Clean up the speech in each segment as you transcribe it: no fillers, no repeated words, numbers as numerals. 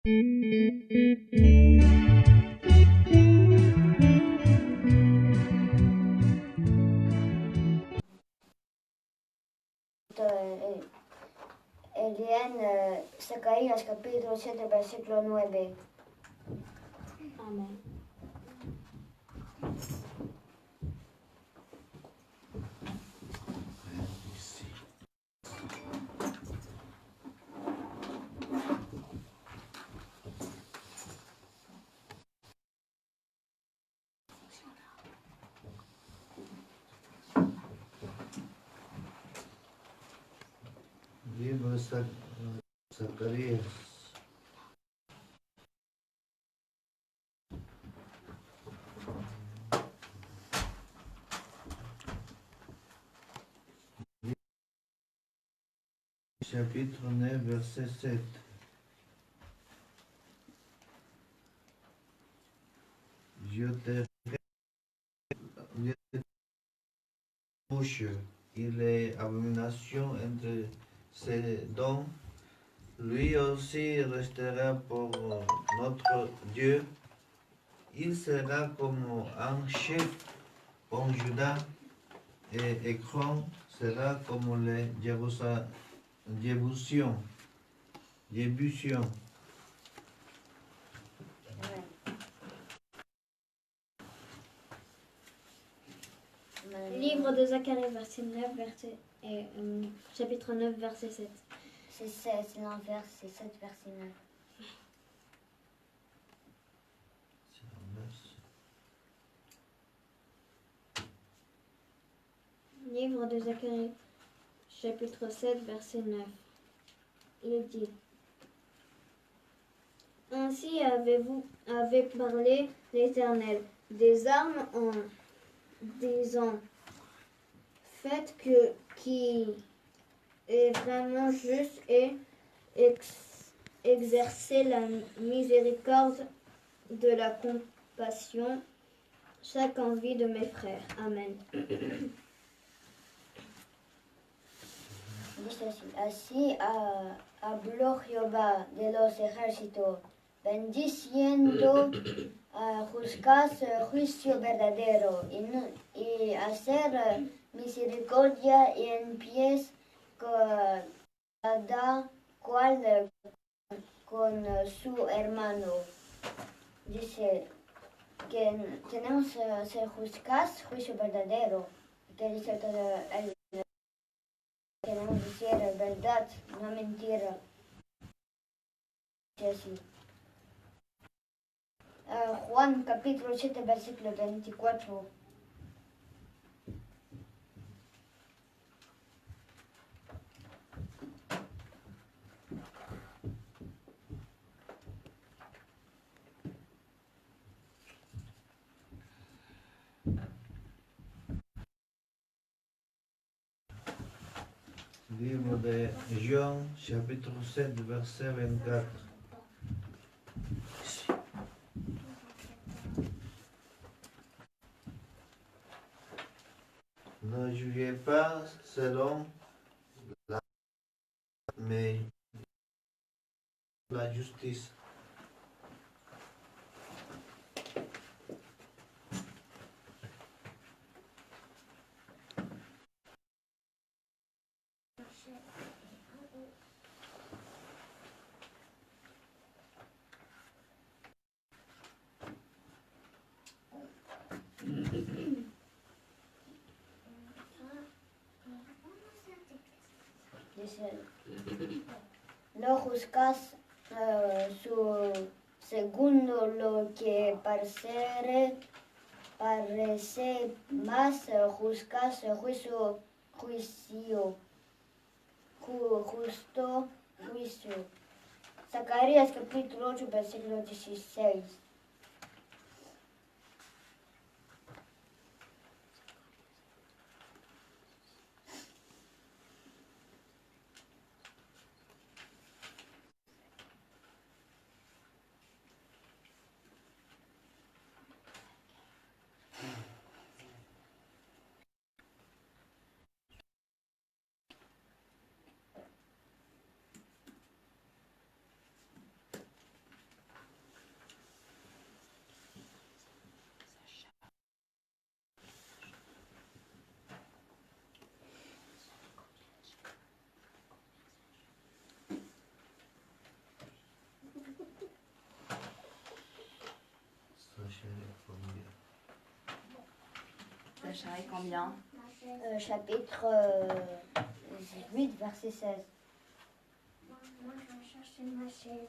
Elian, Zacarías capítulo 7, versículo 9. Amén. Livro de Zacarías. Chapitre 9, verset 7. Je te bouche et les abominations entre ses dents. Lui aussi restera pour notre Dieu. Il sera comme un chef en Juda et Écran sera comme les Jébusiens. Livre de Zacharie, chapitre 9, verset 7. C'est l'inverse, c'est 7, verset 9. Livre de Zacharie, chapitre 7, verset 9. Il dit: Ainsi avait parlé l'Éternel des armes en disant: Faites qui est vraiment juste et exercez la miséricorde de la compassion, chaque envie de mes frères. Amen. Dice así habló Jehová de los ejércitos, bendiciendo juzgar juicio verdadero y hacer misericordia en pies cada cual con su hermano. Dice que tenemos que hacer juzgar juicio verdadero, que dice que queremos decir verdad, no mentira. Así. Juan capítulo 7, versículo 24. Livre de Jean, chapitre 7, verset 24. Ne jugez pas selon la mais la justice. Dice, no juzgas según lo que parece más, juzgas justo juicio. Zacarías capítulo 8, versículo 16. Zacharie combien? Chapitre 8, verset 16. Moi, je vais chercher ma chaise.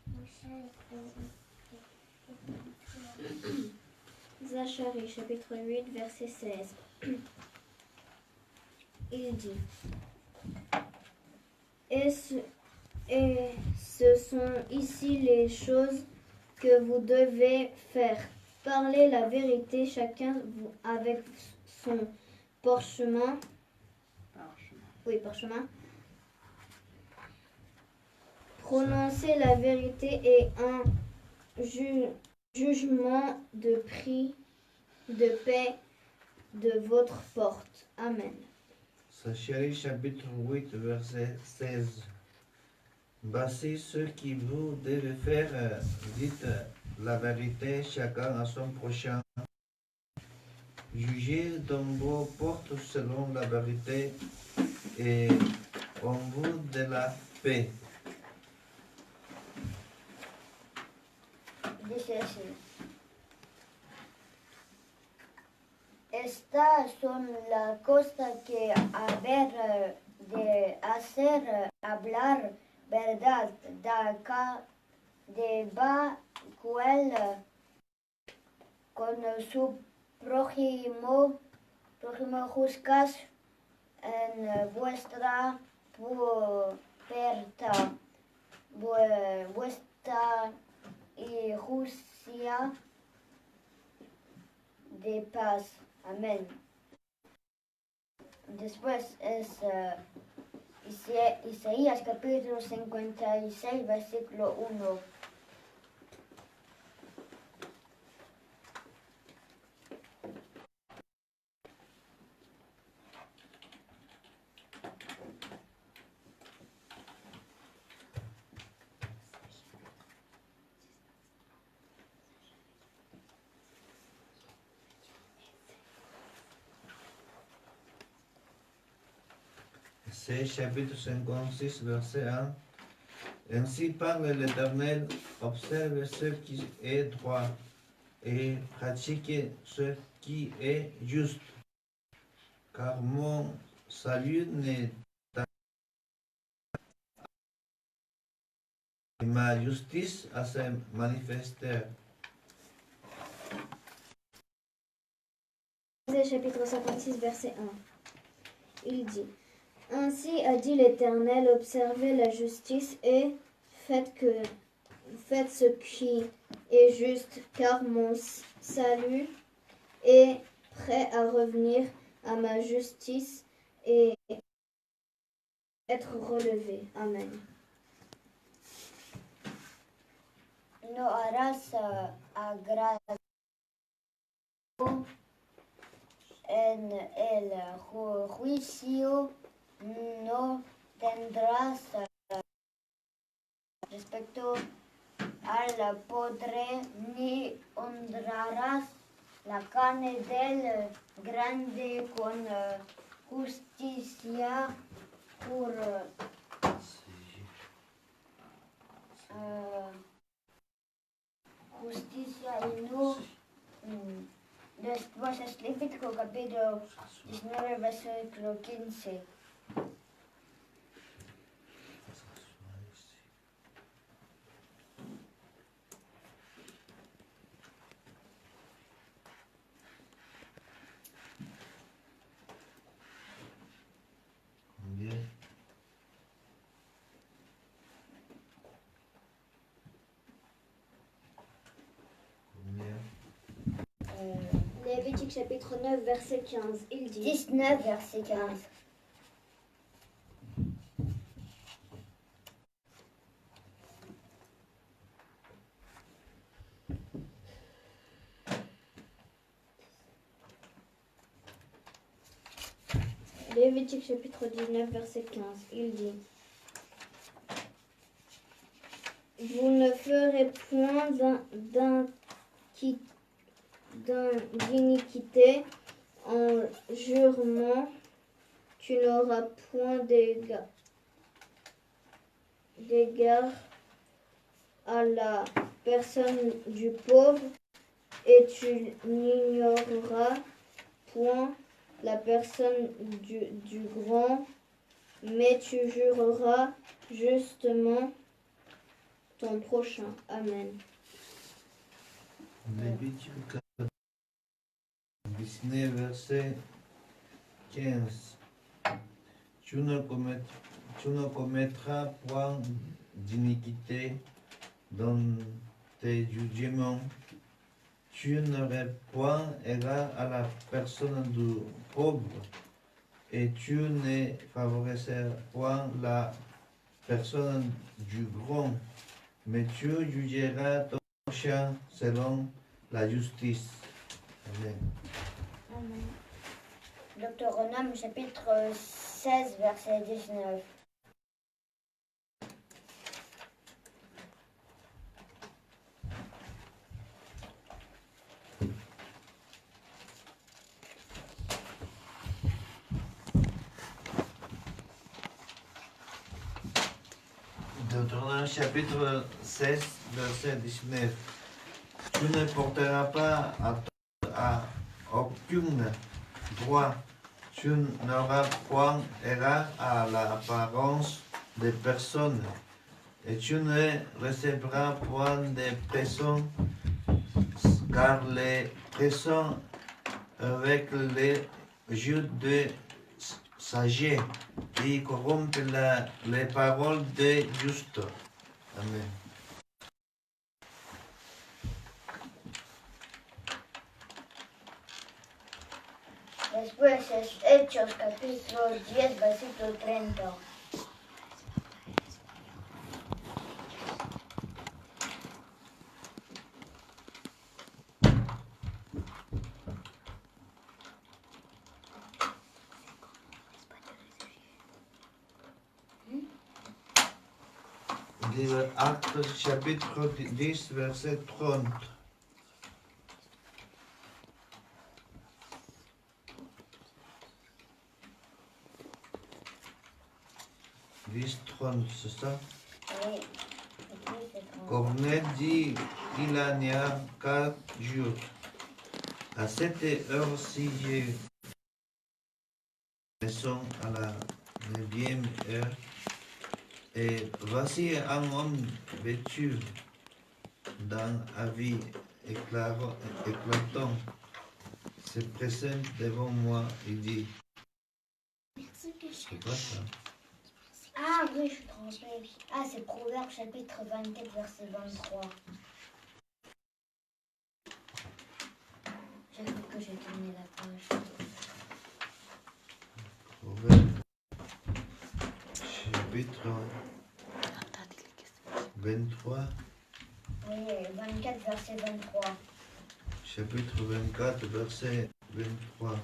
Ma chaise. Zacharie, chapitre 8, verset 16. Il dit, et ce sont ici les choses que vous devez faire. Parlez la vérité, chacun avec son parchemin. Oui, parchemin. Prononcez la vérité et un jugement de prix, de paix de votre porte. Amen. Zacharie chapitre 8, verset 16. Voici ce que vous devez faire. Dites la vérité chacun à son prochain. Jugez dans vos portes selon la vérité et en vous de la paix. Dice así. Estas son las cosas que haber de hacer hablar verdad de cual con su prójimo juzgas en vuestra puerta, vuestra y justicia de paz. Amén. Después es Isaías capítulo 56, versículo 1. C'est chapitre 56, verset 1. Ainsi parle l'Éternel, observe ce qui est droit et pratiquez ce qui est juste. Car mon salut n'est pas et ma justice à se manifester. Chapitre 56, verset 1. Il dit, ainsi a dit l'Éternel, observez la justice et faites ce qui est juste, car mon salut est prêt à revenir à ma justice et être relevé. Amen. No harás agravio en el juicio, no tendrás respecto al pobre, ni honrarás la carne del grande con justicia por justicia y no. Después es Levítico capítulo 19, versículo 15. Bien. Lévitique chapitre 9, verset 15. Il dit, 19, verset 15. Lévitique chapitre 19, verset 15. Il dit, vous ne ferez point d'iniquité en jurement, tu n'auras point d'égard à la personne du pauvre et tu n'ignoreras point la personne du grand, mais tu jureras justement ton prochain. Amen. Lévitique 19, verset 15. Tu ne commettras point d'iniquité dans tes jugements. Tu n'aurais point égard à la personne du pauvre, et tu ne favoriseras point la personne du grand, mais tu jugeras ton prochain selon la justice. Amen. Deutéronome chapitre 16, verset 19. Deutéronome chapitre 16, verset 19. Tu ne porteras pas à aucun droit. Tu n'auras point égard à l'apparence des personnes, et tu ne recevras point de prison, car les prisons avec les jeux de sagesse qui corrompent les paroles des justes. Amen. Después es Hechos capítulo 10, versículo 30. Actes chapitre 10, verset 30. C'est ça? Oui. Corneille dit, il n'y a 4 jours. À cette heure-ci, j'ai maison à la 9e heure. Et voici un homme vêtu d'un habit éclatant se présente devant moi et dit, c'est quoi ça? Ah oui, je suis trompée. Ah, c'est Proverbe chapitre 24, verset 23. J'ai cru que j'ai tourné la page. Proverbe chapitre 23. Oui, 24, verset 23. Chapitre 24, verset 23.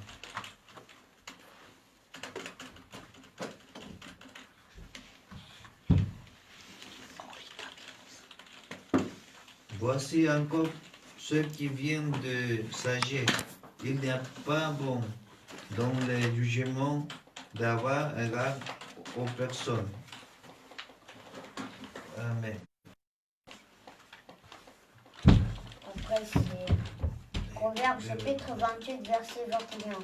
Voici encore ce qui vient de sagesse. Il n'y a pas bon dans les jugements d'avoir égard aux personnes. Amen. Après, c'est Proverbe chapitre 28, verset 21.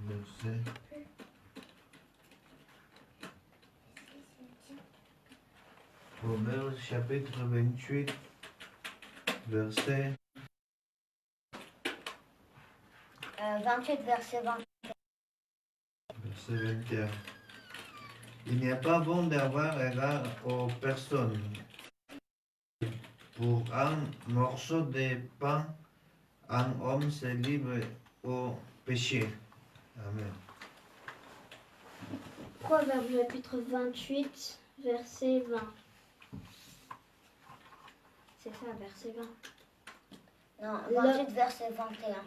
Verset. Proverbe chapitre 28, verset 28, verset 21. Verset 21. Il n'y a pas bon d'avoir égard aux personnes. Pour un morceau de pain, un homme se livre au péché. Amen. Proverbe chapitre 28, verset 20. C'est ça, verset 20. Non, 28, verset 21.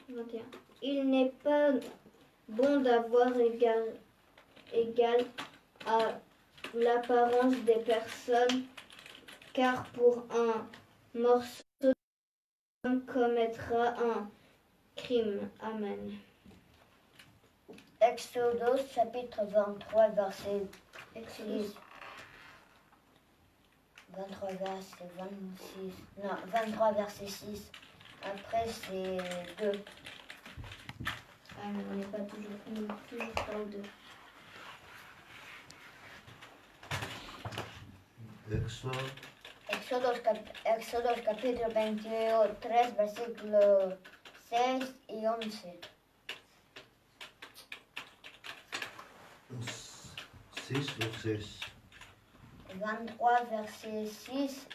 21. Il n'est pas bon d'avoir égal à l'apparence des personnes, car pour un morceau quiconque commettra un crime. Amen. Exodus chapitre 23 verset Exodus 6. 23 verset 26. Non, 23 verset 6. Après c'est 2. Ah, mais on n'est pas toujours pas au 2. Éxodo Exodus capítulo 23 versículo 6 y 11. 6 ou 6. 23 verset 6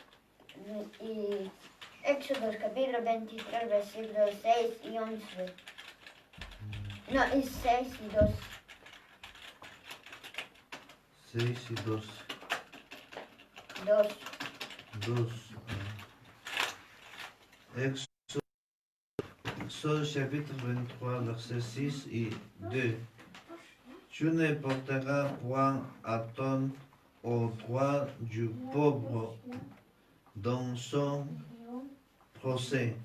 y Exodus capítulo 23 versículo 6 y 11. No, y 6 y 2. 6 et 2. 2. 12. Exode chapitre 23, verset 6 et 2. Tu ne porteras point atteinte au droit du pauvre dans son procès.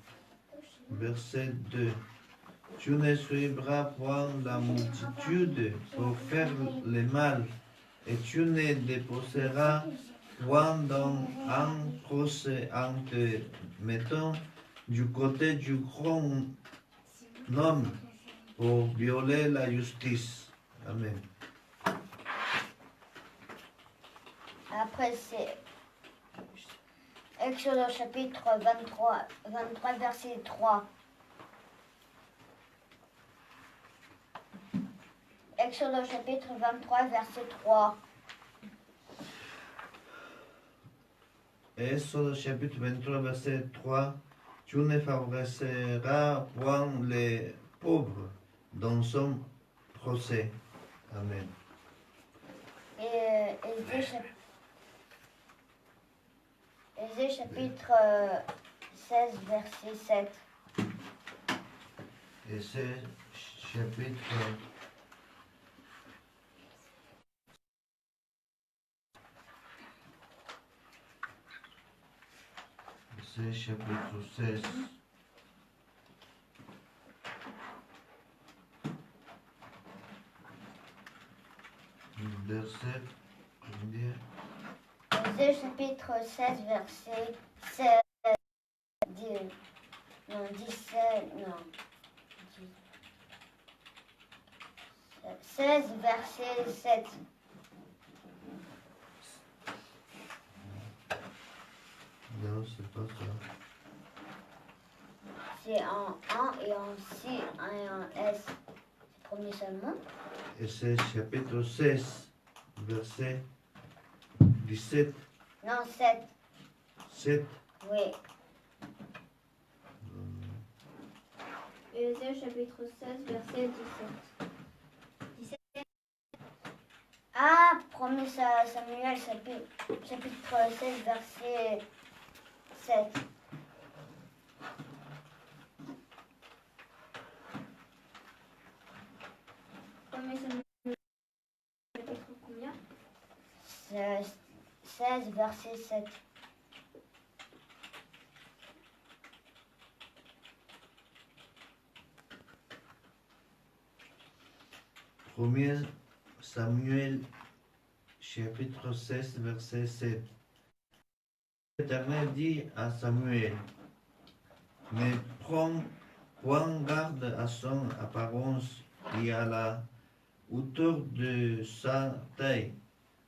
Verset 2. Tu ne suivras point la multitude pour faire le mal, et tu ne déposeras point dans un procès en te mettant du côté du grand homme pour violer la justice. Amen. Après c'est Exode chapitre 23 verset 3. Exode chapitre 23 verset 3. Exode chapitre 23, verset 3. Tu ne favoriseras point les pauvres dans son procès. Amen. Et Ésée chapitre 16 verset 7. Et c'est chapitre c'est chapitre 16. Verset combien? Ésée chapitre 16 verset 7. Non, 17, non. 16 verset 7. Non, c'est pas ça. C'est en 1 et en C et en S. C'est premier seulement. Et c'est chapitre 16, verset 17. Non, 7. 7. Oui. Ésée chapitre 16, verset 17. Ah, premier Samuel chapitre 16 verset 7. Premier Samuel chapitre combien? 16 verset 7. Premier Samuel, chapitre 16, verset 7. L'Éternel dit à Samuel, ne prends point garde à son apparence et à la hauteur de sa taille,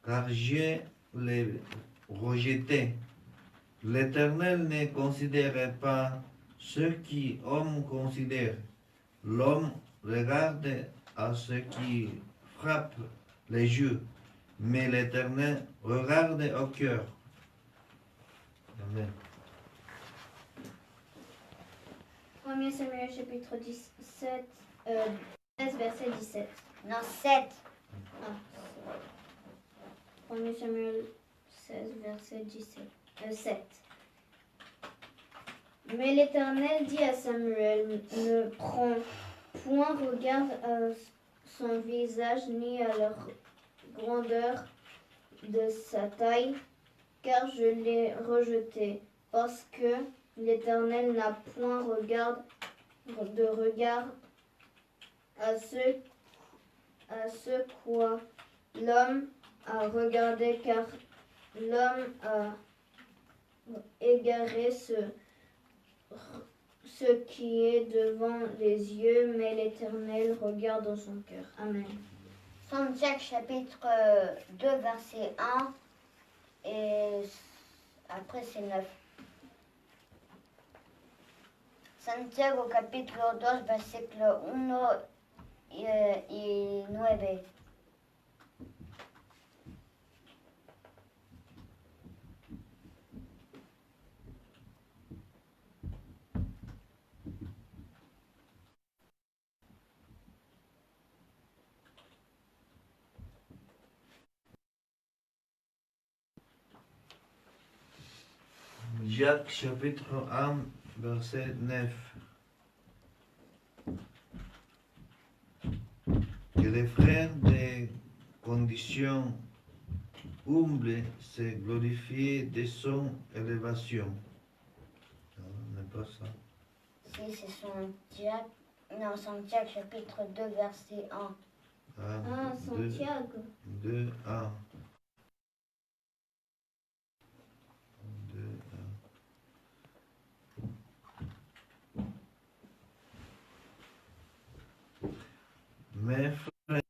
car j'ai les rejeté. L'Éternel ne considère pas ce qu'homme considère. L'homme regarde à ce qui frappe les yeux, mais l'Éternel regarde au cœur. Amen. 1 Samuel chapitre 16, verset 17. Non, 7. 1 Samuel 16, verset 7. Mais l'Éternel dit à Samuel, ne prends point regard à son visage ni à la grandeur de sa taille, car je l'ai rejeté, parce que l'Éternel n'a point de regard à ce quoi l'homme a regardé, car l'homme a égaré ce qui est devant les yeux, mais l'Éternel regarde dans son cœur. Amen. Santiago chapitre 2 verset 1 et après c'est 9. Santiago capítulo 2 versículo 1 y 9. Jacques chapitre 1 verset 9. Que les frères de condition humble se glorifient de son élévation. Non, n'est pas ça. Si c'est Santiago chapitre 2 verset 1. Ah, Santiago. 2, 1. 2, 1. Mes frères,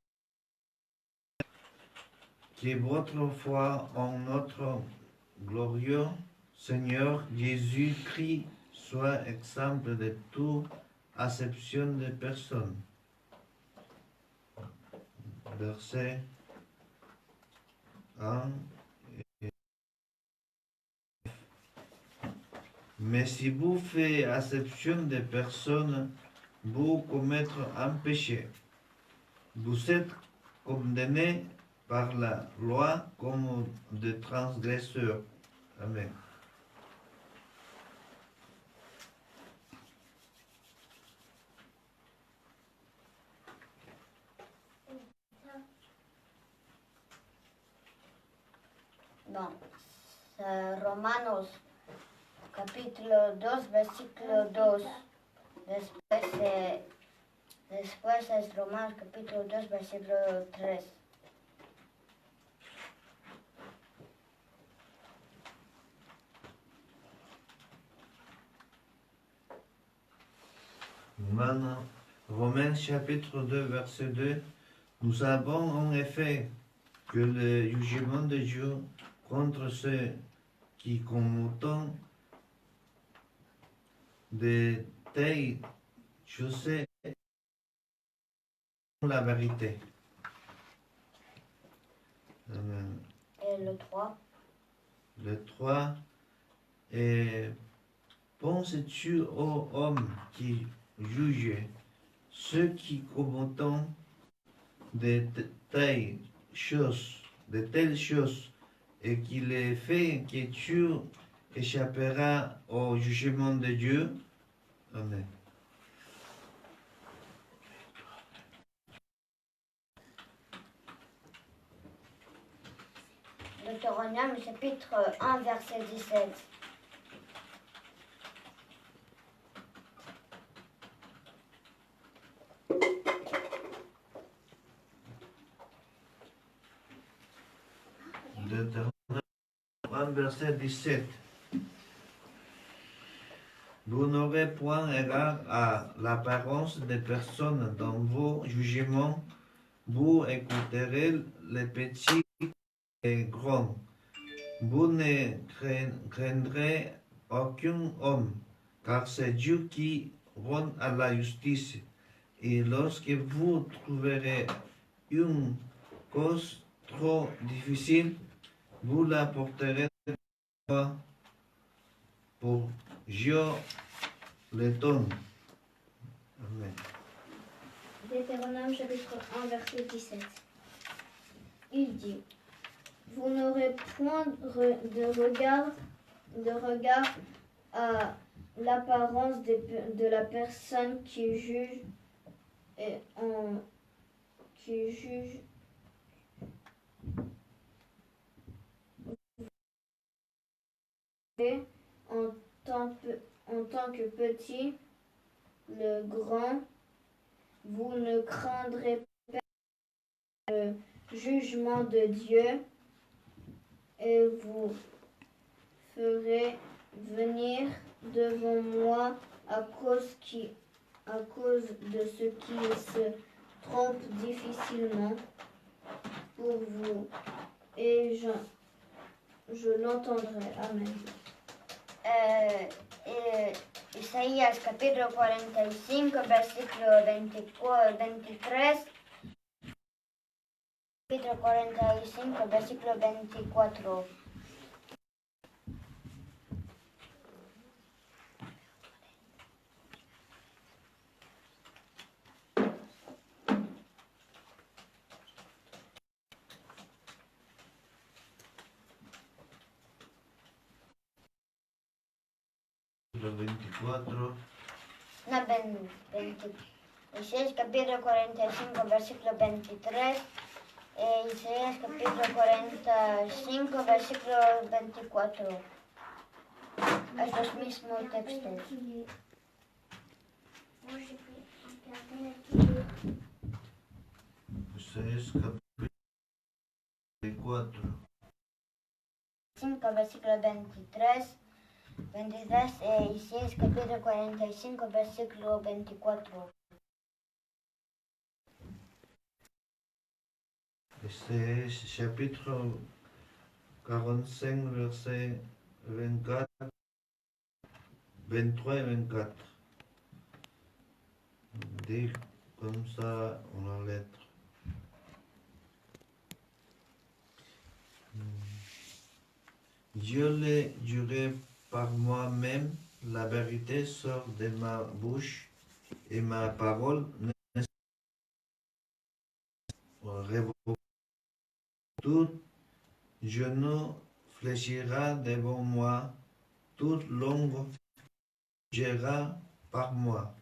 que votre foi en notre glorieux Seigneur Jésus-Christ soit exemple de toute acception de personnes. Verset 1. Mais si vous faites acception de personnes, vous commettre un péché. Vous êtes condamnés par la loi comme des transgresseurs. Amen. Bon, c'est Romanos capítulo 2 versículo 2. Después es Romanos capítulo 2 versículo 3. Romains chapitre 2 verset 2. Nous savons en effet que le jugement de Dieu contre ceux qui commettent de telles choses est la vérité. Amen. Et le 3. Le 3. Et penses-tu aux hommes qui jugent ceux qui commettent de telles choses, et qu'il est fait que tu échapperas au jugement de Dieu? Amen. Deutéronome chapitre 1 verset 17. Deutéronome 1 verset 17. Vous n'aurez point égard à l'apparence des personnes dans vos jugements. Vous écouterez les petits et grands. Vous ne craindrez aucun homme, car c'est Dieu qui rend à la justice. Et lorsque vous trouverez une cause trop difficile, vous la porterez pour Dieu le donne. Amen. Deutéronome chapitre 1 verset 17. Il dit: Vous n'aurez point de regard à l'apparence de la personne qui juge en en tant que petit, le grand, vous ne craindrez pas le jugement de Dieu et vous ferez venir devant moi à cause de ceux qui se trompent difficilement pour vous, et je l'entendrai. Amen. Isaías capítulo 45, versículo 23. Capítulo 45, versículo 24. Le 24. No, 20. Isaías capítulo 45, versículo 23. Isaías capítulo 45, versículo 24. Es los mismos textos. Moi, j'ai regardé le 6, capítulo 24. 5, versículo 23. 23 e Isaías capítulo 45, versículo 24. C'est chapitre 45, verset 24, 23 et 24. Dit comme ça dans la lettre. Je l'ai juré par moi-même, la vérité sort de ma bouche et ma parole ne sera révocable. Tout genou fléchira devant moi, toute langue jugera par moi.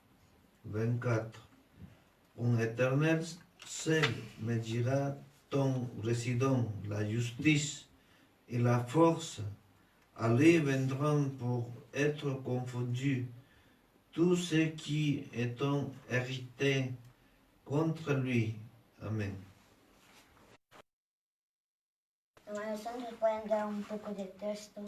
24. Un éternel seul me dira ton résident, la justice et la force. Allez viendront pour être confondus tous ceux qui étant hérités contre lui. Amen. Hermanos santos, pueden dar un poco de texto.